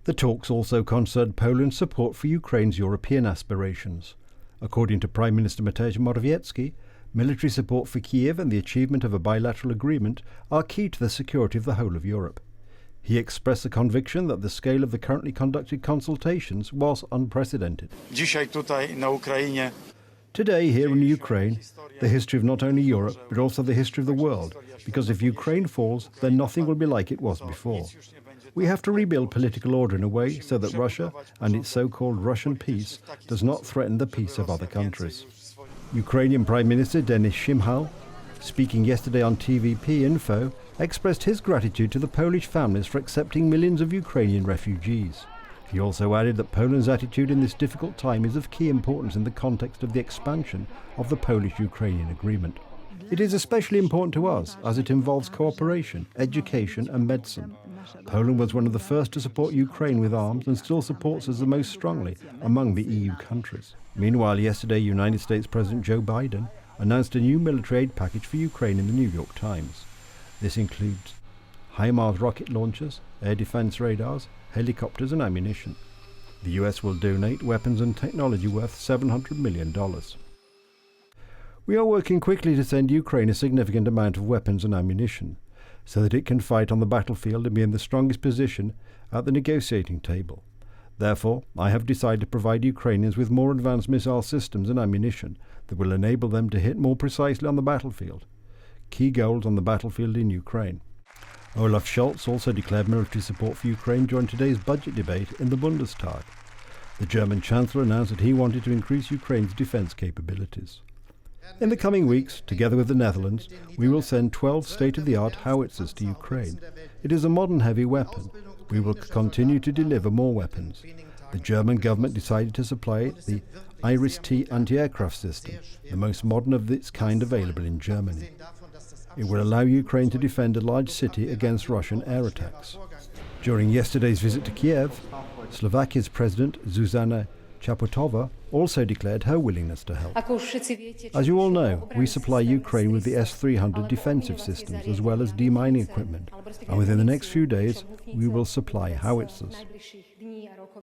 The talks also concerned Poland's support for Ukraine's European aspirations. According to Prime Minister Mateusz Morawiecki, military support for Kiev and the achievement of a bilateral agreement are key to the security of the whole of Europe. He expressed the conviction that the scale of the currently conducted consultations was unprecedented. Today, here in Ukraine, the history of not only Europe, but also the history of the world, because if Ukraine falls, then nothing will be like it was before. We have to rebuild political order in a way so that Russia and its so-called Russian peace does not threaten the peace of other countries. Ukrainian Prime Minister Denis Shmyhal, speaking yesterday on TVP Info, expressed his gratitude to the Polish families for accepting millions of Ukrainian refugees. He also added that Poland's attitude in this difficult time is of key importance in the context of the expansion of the Polish-Ukrainian agreement. It is especially important to us as it involves cooperation, education and medicine. Poland was one of the first to support Ukraine with arms and still supports us the most strongly among the EU countries. Meanwhile, yesterday United States President Joe Biden announced a new military aid package for Ukraine in the New York Times. This includes HIMARS rocket launchers, air defense radars, helicopters and ammunition. The US will donate weapons and technology worth $700 million. We are working quickly to send Ukraine a significant amount of weapons and ammunition, so that it can fight on the battlefield and be in the strongest position at the negotiating table. Therefore, I have decided to provide Ukrainians with more advanced missile systems and ammunition that will enable them to hit more precisely on the battlefield. Key goals on the battlefield in Ukraine. Olaf Scholz also declared military support for Ukraine during today's budget debate in the Bundestag. The German Chancellor announced that he wanted to increase Ukraine's defence capabilities. In the coming weeks, together with the Netherlands, we will send 12 state-of-the-art howitzers to Ukraine. It is a modern heavy weapon. We will continue to deliver more weapons. The German government decided to supply the Iris-T anti-aircraft system, the most modern of its kind available in Germany. It will allow Ukraine to defend a large city against Russian air attacks. During yesterday's visit to Kiev, Slovakia's President Zuzana Chaputova also declared her willingness to help. As you all know, we supply Ukraine with the S-300 defensive systems as well as demining equipment, and within the next few days we will supply howitzers.